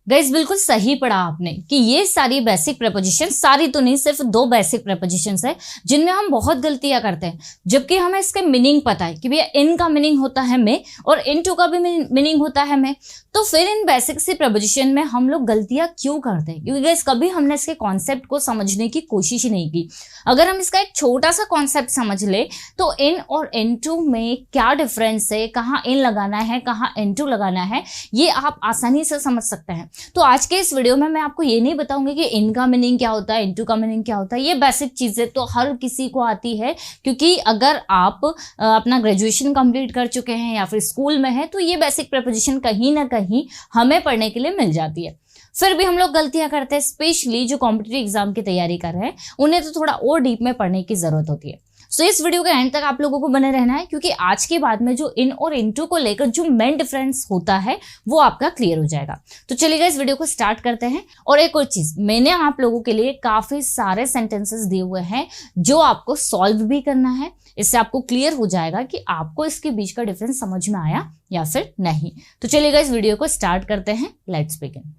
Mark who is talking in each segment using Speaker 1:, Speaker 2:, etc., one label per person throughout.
Speaker 1: Guys बिल्कुल सही पढ़ा आपने कि ये सारी बेसिक प्रेपोजिशन, सारी तो नहीं, सिर्फ 2 बेसिक प्रेपोजिशंस है जिनमें हम बहुत गलतियां करते हैं, जबकि हमें इसके मीनिंग पता है कि भैया इन का मीनिंग होता है में और इनटू का भी मीनिंग होता है में। तो फिर इन बेसिक सी प्रेपोजिशन में हम लोग गलतियां क्यों करते हैं? क्योंकि गाइस कभी हमने इसके कॉन्सेप्ट को समझने की कोशिश ही नहीं की। अगर हम इसका एक छोटा सा कॉन्सेप्ट समझ ले तो इन और इनटू में क्या डिफरेंस है, कहाँ इन लगाना है, कहाँ इनटू लगाना है, ये आप आसानी से समझ सकते हैं। तो आज के इस वीडियो में मैं आपको ये नहीं बताऊंगी कि इन का मीनिंग क्या होता है, इनटू का मीनिंग क्या होता है। ये बेसिक चीजें तो हर किसी को आती है, क्योंकि अगर आप अपना ग्रेजुएशन कंप्लीट कर चुके हैं या फिर स्कूल में है तो ये बेसिक प्रेपोजिशन कहीं ना कहीं हमें पढ़ने के लिए मिल जाती है। फिर भी हम लोग गलतियां करते हैं, स्पेशली जो कॉम्पिटिटिव एग्जाम की तैयारी कर रहे हैं उन्हें तो थोड़ा और डीप में पढ़ने की जरूरत होती है। सो इस वीडियो के एंड तक आप लोगों को बने रहना है, क्योंकि आज के बाद में जो इन और इनटू को लेकर जो मेन डिफरेंस होता है वो आपका क्लियर हो जाएगा। तो चलिए इस वीडियो को स्टार्ट करते हैं। और एक और चीज, मैंने आप लोगों के लिए काफी सारे सेंटेंसेस दिए हुए हैं जो आपको सॉल्व भी करना है। इससे आपको क्लियर हो जाएगा कि आपको इसके बीच का डिफरेंस समझ में आया या फिर नहीं। तो चलिए इस वीडियो को स्टार्ट करते हैं। Let's begin.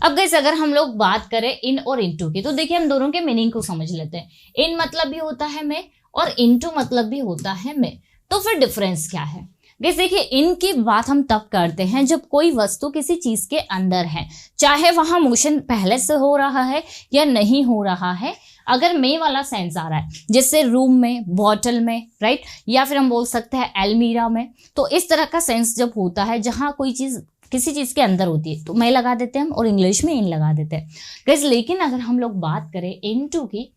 Speaker 1: अब गाइस अगर हम लोग बात करें इन और इनटू की, तो देखिए हम दोनों के मीनिंग को समझ लेते हैं। इन मतलब भी होता है में और इनटू मतलब भी होता है में। तो फिर डिफरेंस क्या है? गाइस देखिए, इन की बात हम तब करते हैं जब कोई वस्तु किसी चीज के अंदर है, चाहे वहां मोशन पहले से हो रहा है या नहीं हो रहा है। अगर में वाला सेंस आ रहा है, जैसे रूम में, बॉटल में, राइट, या फिर हम बोल सकते हैं अलमीरा में, तो इस तरह का सेंस जब होता है जहां कोई चीज किसी चीज के अंदर होती है तो मैं लगा देते हैं हम, और इंग्लिश में इन लगा देते हैं गाइस। लेकिन अगर हम लोग बात करें इनटू की,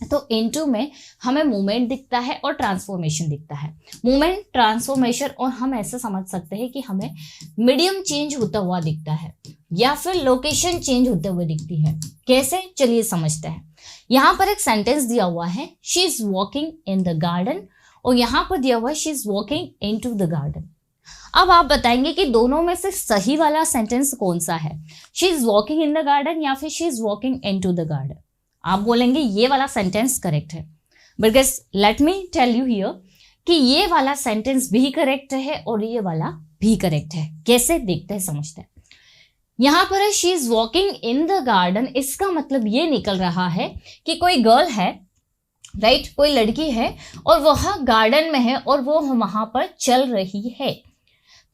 Speaker 1: तो इनटू में हमें मूवमेंट दिखता है और ट्रांसफॉर्मेशन दिखता है। मूवमेंट, ट्रांसफॉर्मेशन, और हम ऐसा समझ सकते हैं कि हमें मीडियम चेंज होता हुआ दिखता है या फिर लोकेशन चेंज होते हुए दिखती है। कैसे, चलिए समझते हैं। यहाँ पर एक सेंटेंस दिया हुआ है, she is walking in the garden, और यहाँ पर दिया हुआ है she is walking into the garden. अब आप बताएंगे कि दोनों में से सही वाला सेंटेंस कौन सा है, she is walking in the garden या फिर she is walking into the garden? आप बोलेंगे ये वाला सेंटेंस करेक्ट है, but guys let me tell you here कि ये वाला सेंटेंस भी करेक्ट है और ये वाला भी करेक्ट है। कैसे, देखते हैं, समझते हैं। यहां पर है she is walking in the garden, इसका मतलब ये निकल रहा है कि कोई गर्ल है, राइट, कोई लड़की है और वह गार्डन में है और वो वहां पर चल रही है।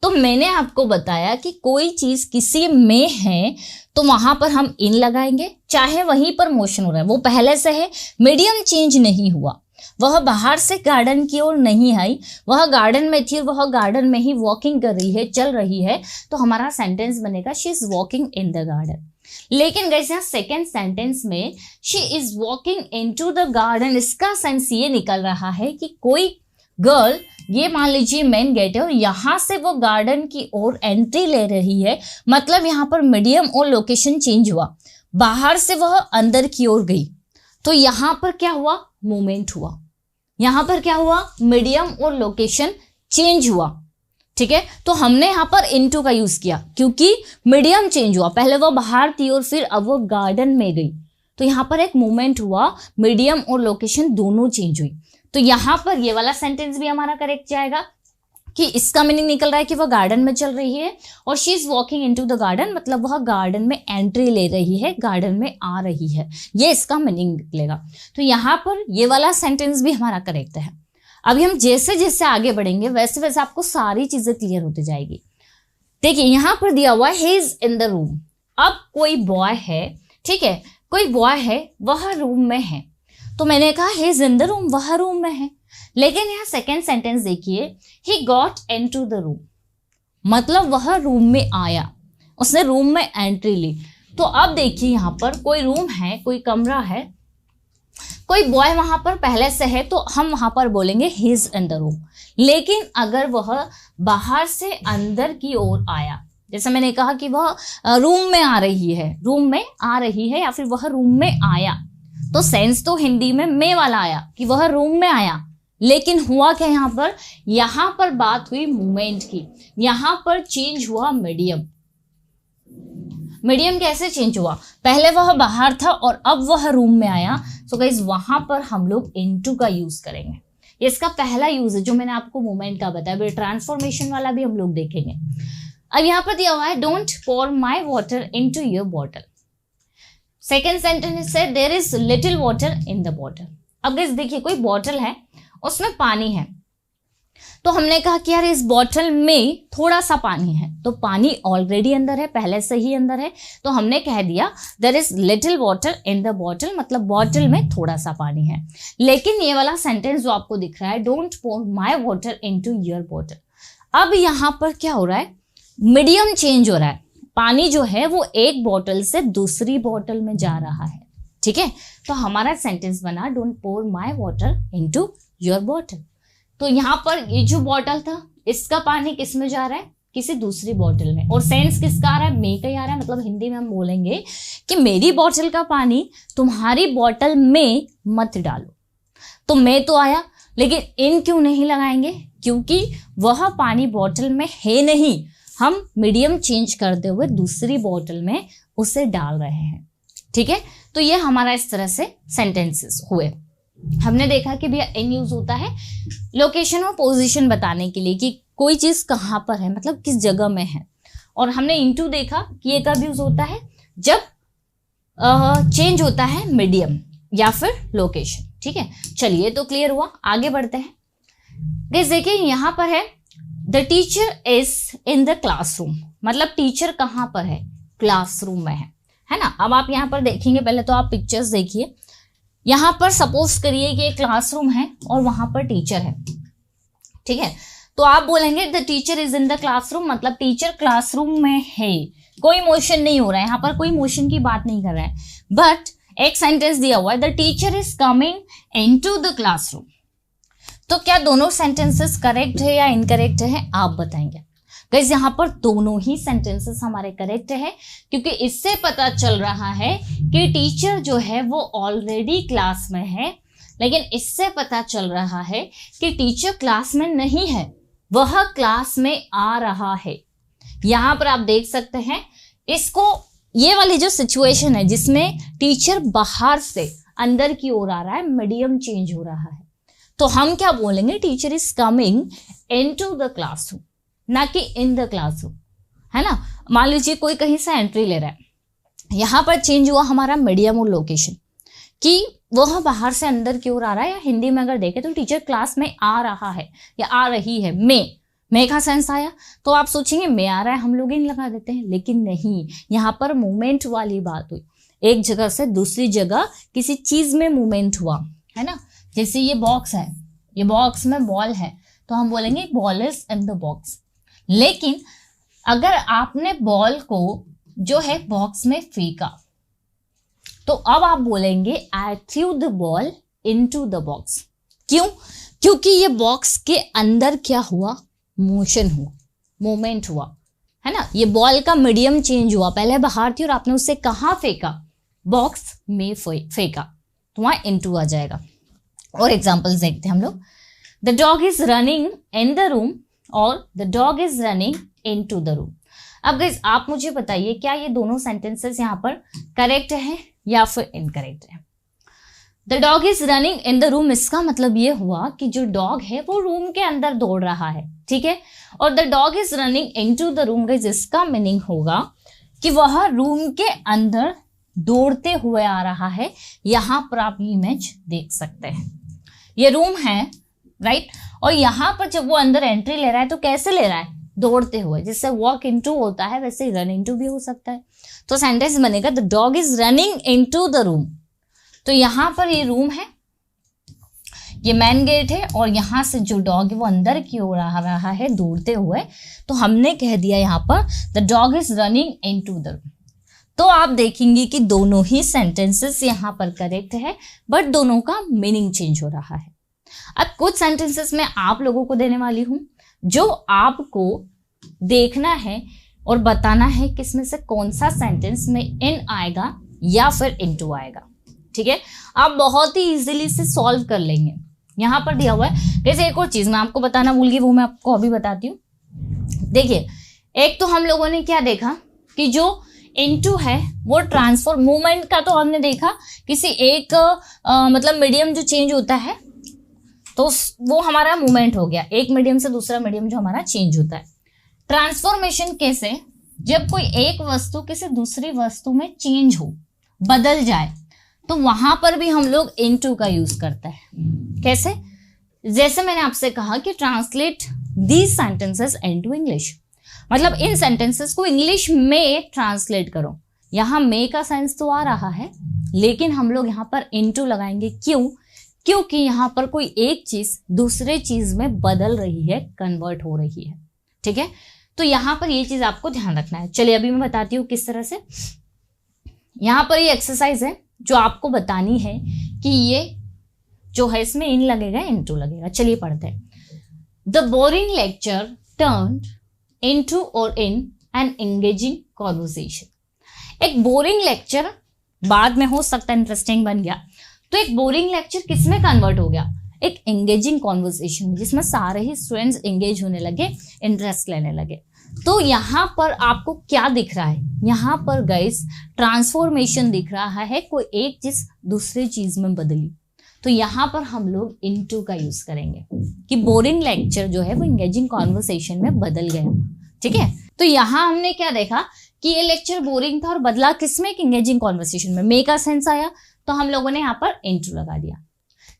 Speaker 1: तो मैंने आपको बताया कि कोई चीज किसी में है तो वहां पर हम इन लगाएंगे, चाहे वहीं पर मोशन हो रहा है, वो पहले से है, मीडियम चेंज नहीं हुआ, वह बाहर से गार्डन की ओर नहीं आई, वह गार्डन में थी, वह गार्डन में ही वॉकिंग कर रही है, चल रही है, तो हमारा सेंटेंस बनेगा she is walking in the garden. लेकिन गाइस यहाँ सेकेंड सेंटेंस में she is walking into the garden, इसका सेंस ये निकल रहा है कि कोई गर्ल, ये मान लीजिए मेन गेट है और यहां से वो गार्डन की ओर एंट्री ले रही है, मतलब यहां पर मीडियम और लोकेशन चेंज हुआ, बाहर से वह अंदर की ओर गई, तो यहां पर क्या हुआ, मूवमेंट हुआ। यहां पर क्या हुआ, मीडियम और लोकेशन चेंज हुआ। ठीक है, तो हमने यहां पर इनटू का यूज किया क्योंकि मीडियम चेंज हुआ, पहले वो बाहर थी और फिर अब वो गार्डन में गई, तो यहां पर एक मूवमेंट हुआ, मीडियम और लोकेशन दोनों चेंज हुई। तो यहां पर ये वाला सेंटेंस भी हमारा करेक्ट जाएगा कि इसका मीनिंग निकल रहा है कि वह गार्डन में चल रही है और she is walking into the garden, मतलब वह गार्डन में एंट्री ले रही है, गार्डन में आ रही है, ये इसका मीनिंग निकलेगा। तो यहाँ पर ये वाला सेंटेंस भी हमारा करेक्ट है। अभी हम जैसे जैसे आगे बढ़ेंगे वैसे वैसे आपको सारी चीजें क्लियर होती जाएगी। देखिए यहाँ पर दिया हुआ है he is in the room. अब कोई बॉय है, ठीक है, कोई बॉय है, वह रूम में है, तो मैंने कहा he is in the room, वह रूम में है। लेकिन यहाँ सेकेंड सेंटेंस देखिए, he got into the room, मतलब वह रूम में आया, उसने रूम में एंट्री ली। तो अब देखिए यहाँ पर कोई रूम है, कोई कमरा है, कोई बॉय वहां पर पहले से है, तो हम वहां पर बोलेंगे he is in the room. लेकिन अगर वह बाहर से अंदर की ओर आया, जैसे मैंने कहा कि वह रूम में आ रही है, रूम में आ रही है, या फिर वह रूम में आया, तो सेंस तो हिंदी में वाला आया कि वह रूम में आया। लेकिन हुआ क्या यहाँ पर बात हुई मूवमेंट की, यहाँ पर चेंज हुआ मीडियम। मीडियम कैसे चेंज हुआ, पहले वह बाहर था और अब वह रूम में आया, सो गाइस वहां पर हम लोग इनटू का यूज करेंगे। ये इसका पहला यूज है जो मैंने आपको मूवमेंट का बताया, ट्रांसफॉर्मेशन वाला भी हम लोग देखेंगे। अब यहाँ पर दिया हुआ है don't pour my water into your bottle. Second sentence है there is little water in the bottle. अब गाइस देखिए कोई बॉटल है उसमें पानी है, तो हमने कहा कि यार इस बॉटल में थोड़ा सा पानी है, तो पानी ऑलरेडी अंदर है, पहले से ही अंदर है, तो हमने कह दिया there is little water in the bottle, मतलब बॉटल में थोड़ा सा पानी है। लेकिन ये वाला सेंटेंस जो आपको दिख रहा है don't pour my water into your bottle, अब यहाँ पर क्या हो रहा है, मीडियम चेंज हो रहा है, पानी जो है वो एक बॉटल से दूसरी बॉटल में जा रहा है, ठीक है। तो हमारा सेंटेंस बना don't pour my water into your bottle. तो यहाँ पर ये जो बॉटल था इसका पानी किस में जा रहा है, किसी दूसरी बॉटल में, और सेंस किसका आ रहा है, मे का ही आ रहा है। मतलब हिंदी में हम बोलेंगे कि मेरी बॉटल का पानी तुम्हारी बॉटल में मत डालो। तो मैं तो आया, लेकिन इन क्यों नहीं लगाएंगे, क्योंकि वह पानी बॉटल में है नहीं, हम मीडियम चेंज करते हुए दूसरी बॉटल में उसे डाल रहे हैं, ठीक है। तो ये हमारा इस तरह से सेंटेंसेस हुए। हमने देखा कि भैया इन यूज होता है लोकेशन और पोजीशन बताने के लिए कि कोई चीज कहाँ पर है, मतलब किस जगह में है। और हमने इनटू देखा कि ये कब यूज होता है, जब चेंज होता है मीडियम या फिर लोकेशन, ठीक है। चलिए तो क्लियर हुआ, आगे बढ़ते हैं। गाइस देखिए यहाँ पर है the teacher is in the classroom, मतलब टीचर कहाँ पर है, क्लासरूम में है ना। अब आप यहाँ पर देखेंगे, पहले तो आप पिक्चर्स देखिए। यहाँ पर सपोज करिए कि एक क्लासरूम है और वहां पर टीचर है, ठीक है। तो आप बोलेंगे the teacher is in the classroom, मतलब टीचर क्लासरूम में है, कोई मोशन नहीं हो रहा है, यहाँ पर कोई मोशन की बात नहीं कर रहा है। बट एक सेंटेंस दिया हुआ है the teacher is coming into the classroom. तो क्या दोनों सेंटेंसेस करेक्ट है या इनकरेक्ट है, आप बताएंगे। गाइस यहाँ पर दोनों ही सेंटेंसेस हमारे करेक्ट है, क्योंकि इससे पता चल रहा है कि टीचर जो है वो ऑलरेडी क्लास में है, लेकिन इससे पता चल रहा है कि टीचर क्लास में नहीं है, वह क्लास में आ रहा है। यहाँ पर आप देख सकते हैं इसको, ये वाली जो सिचुएशन है जिसमें टीचर बाहर से अंदर की ओर आ रहा है, मीडियम चेंज हो रहा है, तो हम क्या बोलेंगे, teacher is coming into the classroom, ना कि इन द क्लासरूम, है ना। मान लीजिए कोई कहीं से एंट्री ले रहा है, यहाँ पर चेंज हुआ हमारा मीडियम और लोकेशन कि वह बाहर से अंदर की ओर आ रहा है, या हिंदी में अगर देखें तो टीचर क्लास में आ रहा है या आ रही है। मैं का सेंस आया, तो आप सोचेंगे मैं आ रहा है, हम लोग इन लगा देते हैं, लेकिन नहीं, यहाँ पर मूवमेंट वाली बात हुई, एक जगह से दूसरी जगह किसी चीज में मूवमेंट हुआ, है ना। जैसे ये बॉक्स है, ये बॉक्स में बॉल है, तो हम बोलेंगे ball is in the box. लेकिन अगर आपने बॉल को जो है बॉक्स में फेंका, तो अब आप बोलेंगे I threw the ball into the box. क्यों? क्योंकि ये बॉक्स के अंदर क्या हुआ, मोशन हुआ, मूवमेंट हुआ, है ना। ये बॉल का मीडियम चेंज हुआ, पहले बाहर थी और आपने उसे कहाँ फेंका, बॉक्स में फेंका, तो वहां इनटू आ जाएगा। और एग्जांपल्स देखते हैं हम लोग। The dog is running in the room और the dog is running into the room. अब गाइस आप मुझे बताइए क्या ये दोनों सेंटेंसेस यहाँ पर करेक्ट है या फिर इनकरेक्ट है। The dog is running in the room, इसका मतलब ये हुआ कि जो डॉग है वो रूम के अंदर दौड़ रहा है, ठीक है। और the dog is running into the room, guys इसका मीनिंग होगा कि वह रूम के अंदर दौड़ते हुए आ रहा है। यहां पर आप इमेज देख सकते हैं, ये रूम है, राइट। और यहां पर जब वो अंदर एंट्री ले रहा है तो कैसे ले रहा है, दौड़ते हुए। जिससे वॉक इनटू होता है वैसे रन इनटू भी हो सकता है। तो सेंटेंस बनेगा the dog is running into the room. तो यहां पर ये रूम है, ये मेन गेट है, और यहां से जो डॉग है वो अंदर की ओर आ रहा है दौड़ते हुए। तो हमने कह दिया यहां पर the dog is running into the room. तो आप देखेंगे कि दोनों ही सेंटेंसेस यहां पर करेक्ट है, बट दोनों का मीनिंग चेंज हो रहा है। अब कुछ सेंटेंसेस मैं आप लोगों को देने वाली हूं, जो आपको देखना है और बताना है कि इसमें से कौन सा सेंटेंस में इन आएगा या फिर इनटू आएगा, ठीक है। आप बहुत ही इजीली से सॉल्व कर लेंगे। यहां पर दिया हुआ है, जैसे एक और चीज मैं आपको बताना भूल गई, वो मैं आपको अभी बताती हूँ। देखिए, एक तो हम लोगों ने क्या देखा कि जो इनटू है वो ट्रांसफॉर्म मूवमेंट का, तो हमने देखा किसी एक मतलब मीडियम जो चेंज होता है तो वो हमारा मूवमेंट हो गया, एक मीडियम से दूसरा मीडियम जो हमारा चेंज होता है। ट्रांसफॉर्मेशन कैसे, जब कोई एक वस्तु किसी दूसरी वस्तु में चेंज हो, बदल जाए, तो वहां पर भी हम लोग इनटू का यूज करते हैं। कैसे? जैसे मैंने आपसे कहा कि translate these sentences into English, मतलब इन सेंटेंसेस को इंग्लिश में ट्रांसलेट करो। यहाँ में का सेंस तो आ रहा है, लेकिन हम लोग यहाँ पर इनटू लगाएंगे। क्यों? क्योंकि यहाँ पर कोई एक चीज दूसरे चीज में बदल रही है, कन्वर्ट हो रही है। ठीक है, तो यहाँ पर ये चीज आपको ध्यान रखना है। चलिए अभी मैं बताती हूँ किस तरह से। यहाँ पर ये एक्सरसाइज है जो आपको बतानी है कि ये जो है इसमें इन लगेगा, इनटू लगेगा। चलिए पढ़ते हैं। The boring lecture turned into और इन एन एंगेजिंग कॉन्वर्सेशन। एक बोरिंग लेक्चर बाद में हो सकता है इंटरेस्टिंग बन गया, तो एक बोरिंग लेक्चर किसमें कन्वर्ट हो गया? एक एंगेजिंग कॉन्वर्सेशन में, जिसमें सारे ही स्टूडेंट्स एंगेज होने लगे, इंटरेस्ट लेने लगे। तो यहाँ पर आपको क्या दिख रहा है? यहाँ पर गाइस ट्रांसफॉर्मेशन दिख रहा है, कोई एक चीज दूसरी चीज में बदली। तो यहाँ पर हम लोग इनटू का यूज करेंगे कि बोरिंग लेक्चर जो है वो एंगेजिंग कॉन्वर्सेशन में बदल गया। ठीक है, तो यहाँ हमने क्या देखा कि ये लेक्चर बोरिंग था और बदला किसमें? एक एंगेजिंग कॉन्वर्सेशन में। मे का सेंस आया तो हम लोगों ने यहाँ पर इनटू लगा दिया।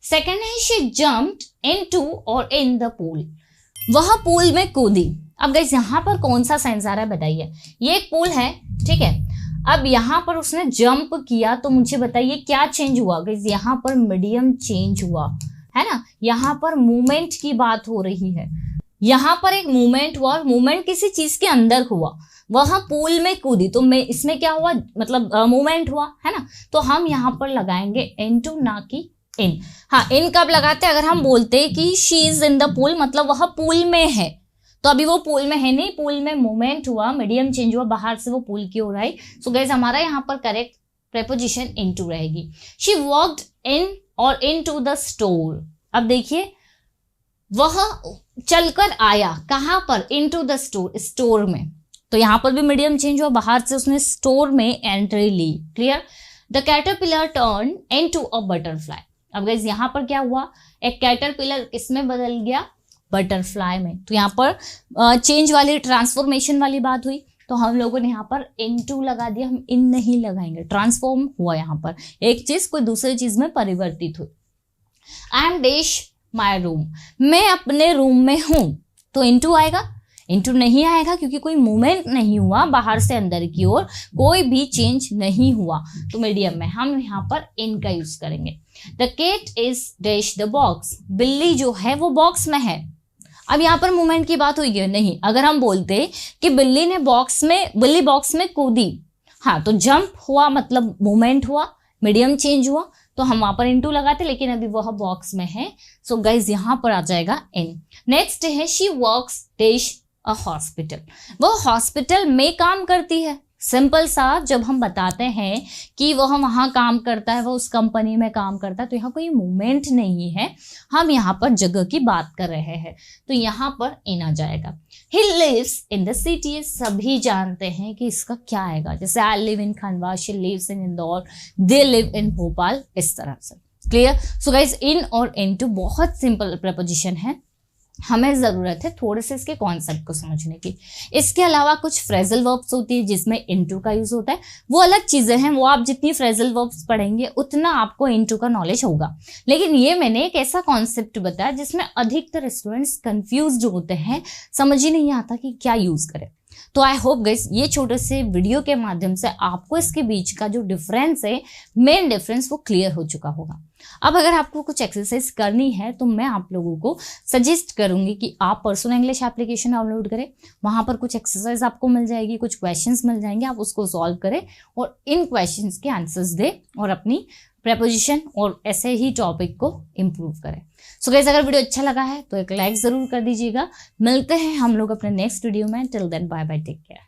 Speaker 1: सेकेंड है शी जम्प्ड इनटू और इन द पूल, वह पूल में कूदी। अब गाइस यहाँ पर कौन सा सेंस आ रहा है बताइए? ये एक पूल है, ठीक है। अब यहाँ पर उसने जंप किया, तो मुझे बताइए क्या चेंज हुआ? गाइस यहाँ पर मीडियम चेंज हुआ है ना, यहाँ पर मूवमेंट की बात हो रही है। यहाँ पर एक मूवमेंट हुआ और मूवमेंट किसी चीज के अंदर हुआ, वह पूल में कूदी, तो मैं इसमें क्या हुआ? मतलब मूवमेंट हुआ है ना। तो हम यहाँ पर लगाएंगे इनटू, ना कि इन। हाँ, इन कब लगाते हैं? अगर हम बोलते कि she is in the pool, मतलब वह पूल में है, तो अभी वो पूल में है नहीं, पूल में मूवमेंट हुआ, मीडियम चेंज हुआ, बाहर से वो पूल की ओर आई। सो गाइस हमारा यहाँ पर करेक्ट प्रेपोजिशन इनटू रहेगी। शी वॉक्ड इन और इनटू द स्टोर। अब देखिए वह चलकर आया, कहाँ पर? इनटू द स्टोर, स्टोर में। तो यहाँ पर भी मीडियम चेंज हुआ, बाहर से उसने स्टोर में एंट्री ली। Clear? The caterpillar turn into a butterfly. अब गाइस यहाँ पर क्या हुआ? एक कैटरपिलर किसमें बदल गया? बटरफ्लाई में। तो यहाँ पर चेंज वाली, ट्रांसफॉर्मेशन वाली बात हुई, तो हम लोगों ने यहाँ पर इनटू लगा दिया। हम इन नहीं लगाएंगे, ट्रांसफॉर्म हुआ, यहाँ पर एक चीज कोई दूसरी चीज में परिवर्तित हुई। I am dash my room, मैं अपने रूम में हूं, तो इनटू आएगा? इनटू नहीं आएगा, क्योंकि कोई मूवमेंट नहीं हुआ, बाहर से अंदर की ओर कोई भी चेंज नहीं हुआ। तो मीडियम में हम यहाँ पर इन का यूज करेंगे। The cat is dash the box, बिल्ली जो है वो बॉक्स में है। अब यहाँ पर मूवमेंट की बात हुई है नहीं। अगर हम बोलते कि बिल्ली बॉक्स में कूदी, हाँ, तो जंप हुआ, मतलब मूवमेंट हुआ, मीडियम चेंज हुआ, तो हम वहां पर इनटू लगाते, लेकिन अभी वह बॉक्स में है। सो गाइज यहाँ पर आ जाएगा इन। नेक्स्ट है she works dash a hospital, वो हॉस्पिटल में काम करती है। सिंपल सा, जब हम बताते हैं कि वह वहां काम करता है, वो उस कंपनी में काम करता है, तो यहाँ कोई मूवमेंट नहीं है, हम यहाँ पर जगह की बात कर रहे हैं, तो यहाँ पर इन आ जाएगा। He lives in the city, सभी जानते हैं कि इसका क्या आएगा। जैसे I live in Khandwa, she lives in Indore, they live in Bhopal, इस तरह से। क्लियर? सो गाइज इन और इनटू बहुत सिंपल प्रपोजिशन है, हमें जरूरत है थोड़े से इसके कॉन्सेप्ट को समझने की। इसके अलावा कुछ फ्रेजल वर्ब्स होती है जिसमें इनटू का यूज होता है, वो अलग चीजें हैं, वो आप जितनी फ्रेजल वर्ब्स पढ़ेंगे उतना आपको इनटू का नॉलेज होगा। लेकिन ये मैंने एक ऐसा कॉन्सेप्ट बताया जिसमें अधिकतर स्टूडेंट्स कंफ्यूज्ड होते हैं, समझ ही नहीं आता कि क्या यूज करें। तो आई होप गाइस ये छोटे से वीडियो के माध्यम से आपको इसके बीच का जो डिफरेंस है, मेन डिफरेंस, वो क्लियर हो चुका होगा। अब अगर आपको कुछ एक्सरसाइज करनी है तो मैं आप लोगों को सजेस्ट करूंगी कि आप पर्सनल इंग्लिश एप्लीकेशन डाउनलोड करें, वहां पर कुछ एक्सरसाइज आपको मिल जाएगी, कुछ क्वेश्चंस मिल जाएंगे, आप उसको सॉल्व करें और इन क्वेश्चंस के आंसर्स दें और अपनी प्रेपोजिशन और ऐसे ही टॉपिक को इम्प्रूव करें। सो गाइस अगर वीडियो अच्छा लगा है तो एक लाइक जरूर कर दीजिएगा। मिलते हैं हम लोग अपने नेक्स्ट वीडियो में। Till then bye bye, take care.